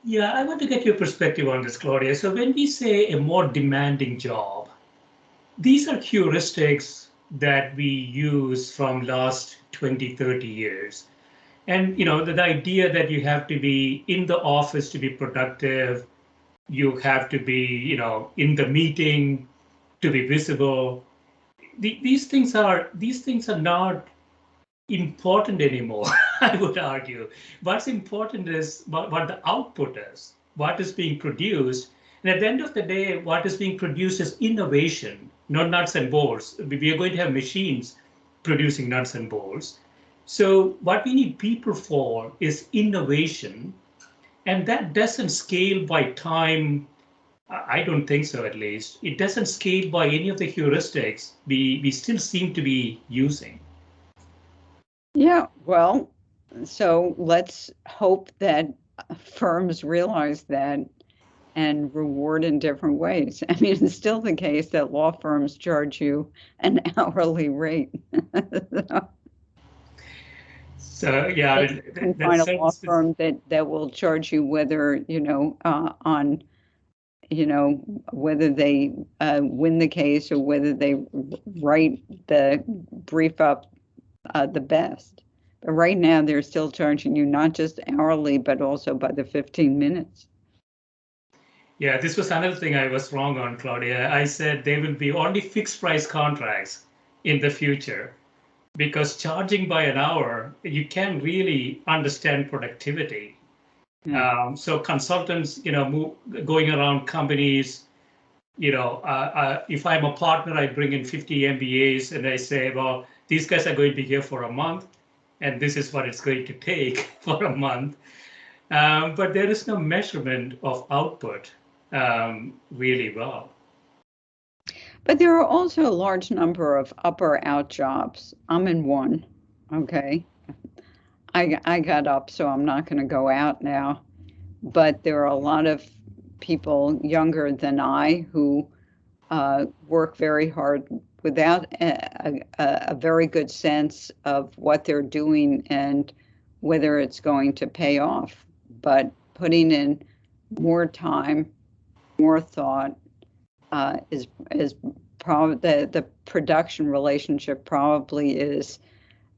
yeah, I want to get your perspective on this, Claudia. So when we say a more demanding job, these are heuristics that we use from last 20, 30 years. And the idea that you have to be in the office to be productive, you have to be, in the meeting to be visible. These things are not important anymore, I would argue. What's important is what the output is, what is being produced. And at the end of the day, what is being produced is innovation, not nuts and bolts. We are going to have machines producing nuts and bolts. So what we need people for is innovation, and that doesn't scale by time. I don't think so, at least. It doesn't scale by any of the heuristics we still seem to be using. Yeah, well, so let's hope that firms realize that and reward in different ways. I mean, it's still the case that law firms charge you an hourly rate. So yeah, I Yes, mean, you can that find a law sounds. firm that will charge you whether, on, whether they win the case or whether they write the brief up the best. But right now, they're still charging you not just hourly, but also by the 15 minutes. Yeah, this was another thing I was wrong on, Claudia. I said there will be only fixed price contracts in the future because charging by an hour, you can't really understand productivity. Yeah. So consultants, going around companies, if I'm a partner, I bring in 50 MBAs and I say, well, these guys are going to be here for a month, and this is what it's going to take for a month. But there is no measurement of output really well. But there are also a large number of up or out jobs. I'm in one. Okay. I got up, so I'm not going to go out now. But there are a lot of people younger than I who work very hard without a very good sense of what they're doing and whether it's going to pay off. But putting in more time, more thought is probably the production relationship probably is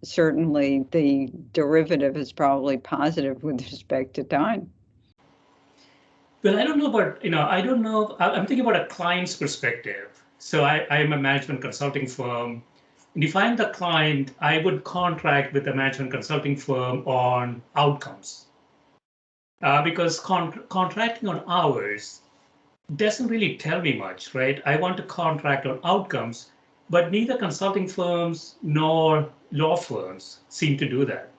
certainly the derivative is probably positive with respect to time. Well, I don't know about, I don't know. I'm thinking about a client's perspective. So I am a management consulting firm. And if I'm the client, I would contract with the management consulting firm on outcomes. Because contracting on hours doesn't really tell me much, right? I want to contract on outcomes, but neither consulting firms nor law firms seem to do that.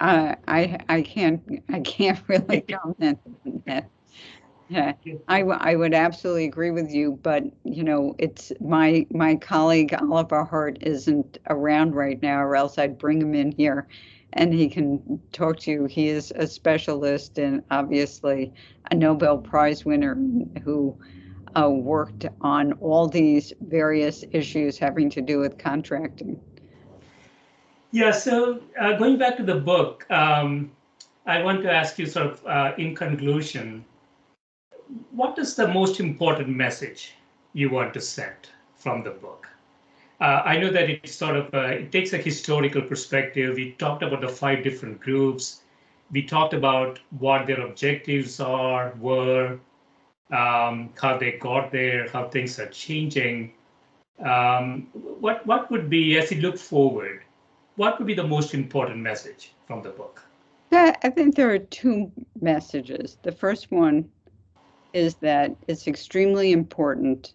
I can't really comment on that. Yeah, I would absolutely agree with you, but it's my colleague Oliver Hart isn't around right now, or else I'd bring him in here and he can talk to you. He is a specialist and obviously a Nobel Prize winner who worked on all these various issues having to do with contracting. Yeah, so going back to the book, I want to ask you sort of in conclusion, what is the most important message you want to send from the book? I know that it's sort of it takes a historical perspective. We talked about the 5 different groups. We talked about what their objectives were, how they got there, how things are changing. What would be, as you look forward, what would be the most important message from the book? I think there are two messages. The first one is that it's extremely important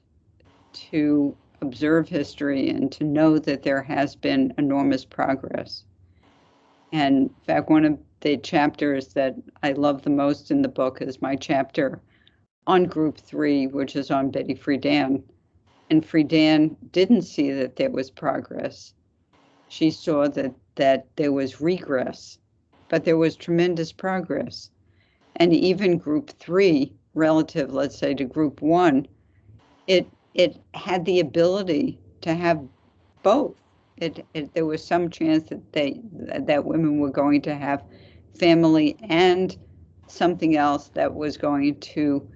to observe history and to know that there has been enormous progress. And in fact, one of the chapters that I love the most in the book is my chapter on Group 3, which is on Betty Friedan. And Friedan didn't see that there was progress. She saw that there was regress, but there was tremendous progress. And even Group 3, relative, let's say, to Group 1, it had the ability to have both. There was some chance that women were going to have family and something else that was going to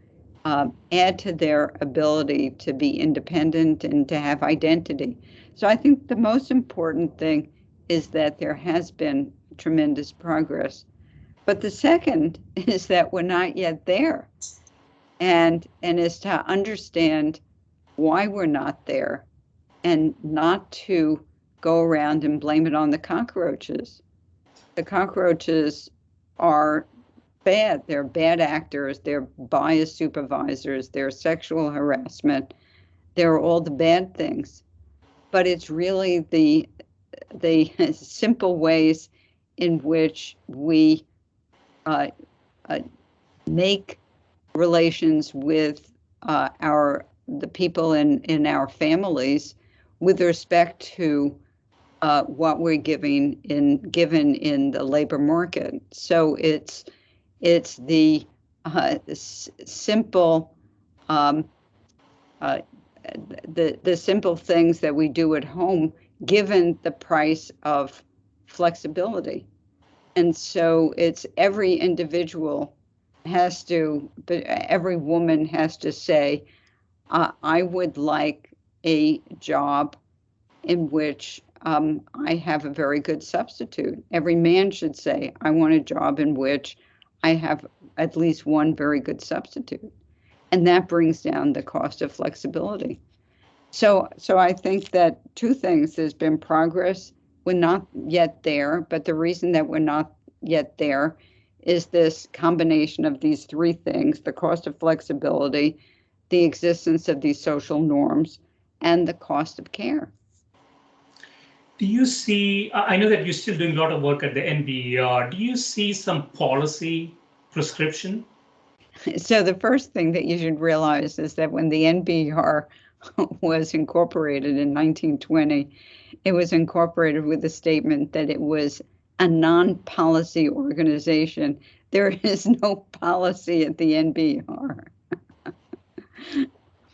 add to their ability to be independent and to have identity. So I think the most important thing is that there has been tremendous progress. But the second is that we're not yet there, and is to understand why we're not there and not to go around and blame it on the cockroaches. The cockroaches are bad. They're bad actors. They're biased supervisors. They're sexual harassment. They're all the bad things. But it's really the simple ways in which we make relations with the people in our families with respect to what we're given in the labor market. So it's the simple the simple things that we do at home, given the price of flexibility. And so it's every individual has to, but every woman has to say, I would like a job in which I have a very good substitute. Every man should say, I want a job in which I have at least one very good substitute. And that brings down the cost of flexibility. So I think that two things, there's been progress. We're not yet there, but the reason that we're not yet there is this combination of these three things: the cost of flexibility, the existence of these social norms, and the cost of care. Do you see, I know that you're still doing a lot of work at the NBER. Do you see some policy prescription? So the first thing that you should realize is that when the NBER was incorporated in 1920, it was incorporated with a statement that it was a non-policy organization. There is no policy at the NBER.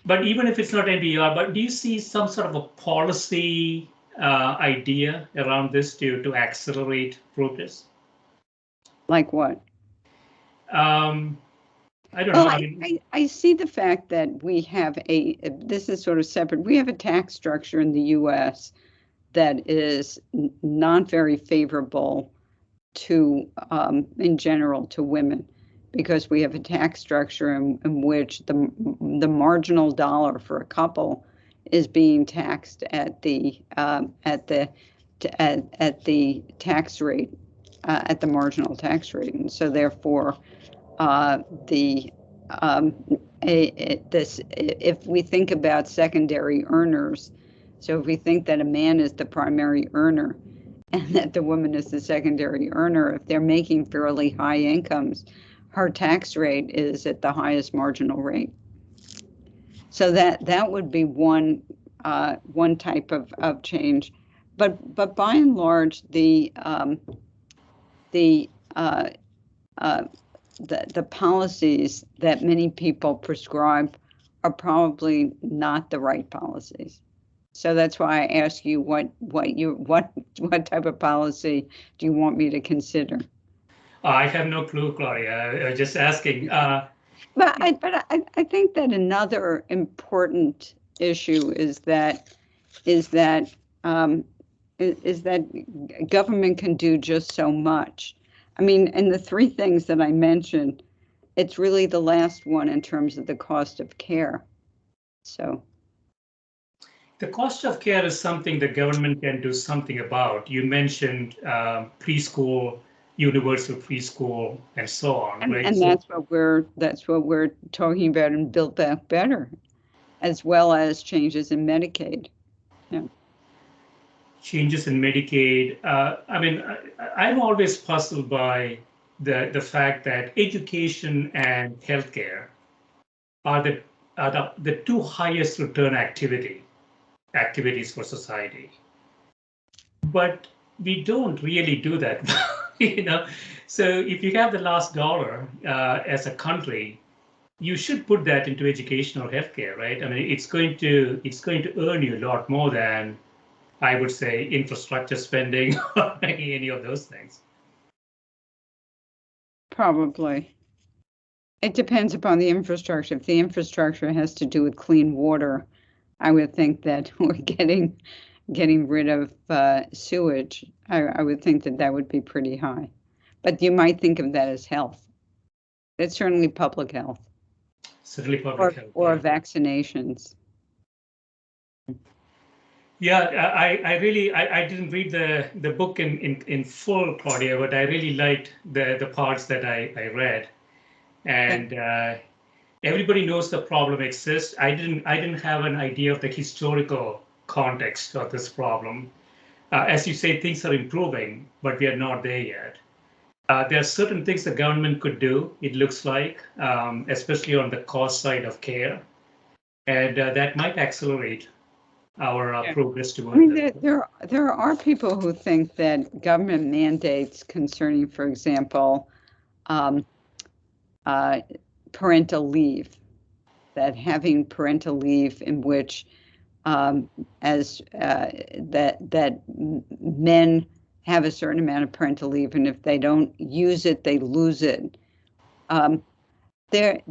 But even if it's not NBER, but do you see some sort of a policy idea around this to accelerate progress? Like what? I don't know. I see the fact that we have this is sort of separate. We have a tax structure in the U.S. that is not very favorable to, in general, to women, because we have a tax structure in which the marginal dollar for a couple is being taxed at the tax rate, at the marginal tax rate, and so therefore if we think about secondary earners, so if we think that a man is the primary earner and that the woman is the secondary earner, if they're making fairly high incomes, her tax rate is at the highest marginal rate. So that would be one type of change, but by and large the policies that many people prescribe are probably not the right policies. So that's why I ask you what type of policy do you want me to consider? I have no clue, Claudia. Just asking. But I think that another important issue is that government can do just so much. I mean, and the three things that I mentioned, it's really the last one in terms of the cost of care. So the cost of care is something the government can do something about. You mentioned preschool, universal preschool, and so on, right? And So, that's what we're talking about in Build Back Better, as well as changes in Medicaid. Yeah. Changes in Medicaid. I mean, I'm always puzzled by the fact that education and healthcare are the two highest return activities for society. But we don't really do that, you know. So if you have the last dollar as a country, you should put that into education or healthcare, right? I mean, it's going to earn you a lot more than, I would say, infrastructure spending or any of those things. Probably. It depends upon the infrastructure. If the infrastructure has to do with clean water, I would think that we're getting rid of sewage. I would think that would be pretty high. But you might think of that as health. It's certainly public health. Certainly public health. Or vaccinations. Yeah, I didn't read the book in full, Claudia, but I really liked the parts that I read. And everybody knows the problem exists. I didn't have an idea of the historical context of this problem. As you say, things are improving, but we are not there yet. There are certain things the government could do, it looks like, especially on the cost side of care. And that might accelerate our progress toward. I mean, there are people who think that government mandates concerning, for example, parental leave, that having parental leave in which that men have a certain amount of parental leave, and if they don't use it, they lose it. There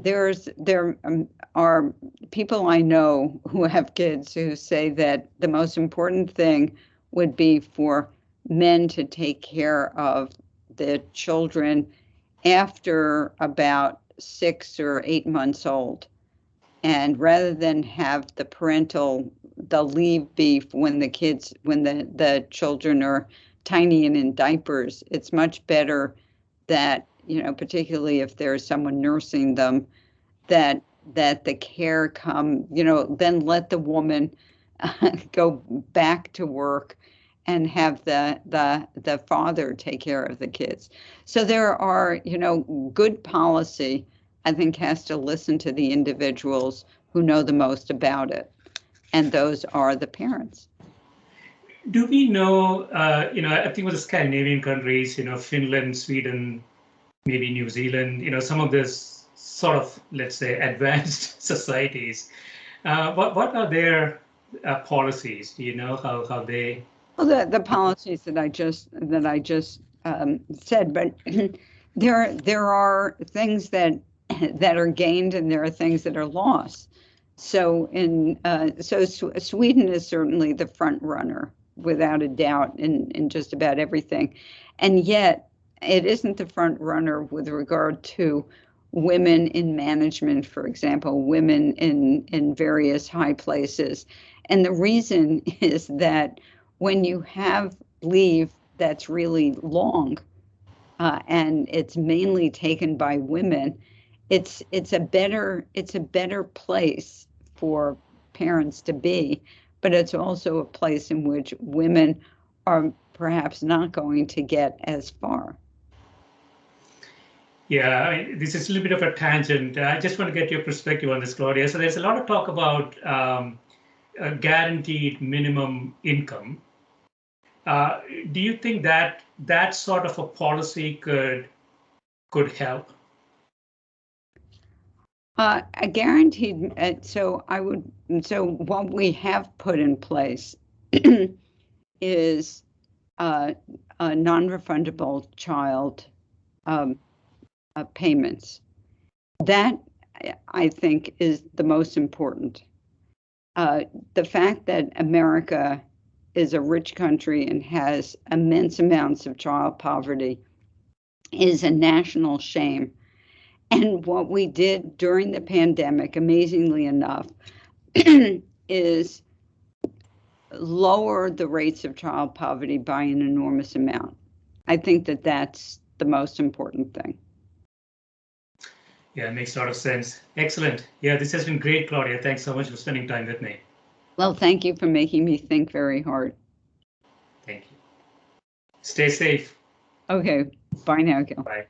are people I know who have kids who say that the most important thing would be for men to take care of the children after about 6 or 8 months old. And rather than have the leave be when the children are tiny and in diapers, it's much better that, particularly if there's someone nursing them, that the care come, then let the woman go back to work and have the father take care of the kids. So there are, good policy, I think, has to listen to the individuals who know the most about it. And those are the parents. Do we know, I think it was the Scandinavian countries, Finland, Sweden, maybe New Zealand, some of this sort of, let's say, advanced societies. What are their policies? Do you know how they? Well, the policies that I just said, but there are things that are gained and there are things that are lost. So Sweden is certainly the front runner, without a doubt, in just about everything, and yet it isn't the front runner with regard to women in management, for example, women in various high places. And the reason is that when you have leave that's really long, and it's mainly taken by women, it's a better place for parents to be, but it's also a place in which women are perhaps not going to get as far. Yeah, I mean, this is a little bit of a tangent. I just want to get your perspective on this, Claudia. So there's a lot of talk about a guaranteed minimum income. Do you think that that sort of a policy could help? A guaranteed, so what we have put in place is a non-refundable child payments. That, I think, is the most important. The fact that America is a rich country and has immense amounts of child poverty is a national shame. And what we did during the pandemic, amazingly enough, is lower the rates of child poverty by an enormous amount. I think that that's the most important thing. Yeah, it makes a lot of sense. Excellent. Yeah, this has been great, Claudia. Thanks so much for spending time with me. Well, thank you for making me think very hard. Thank you. Stay safe. Okay, bye now, Gill. Bye.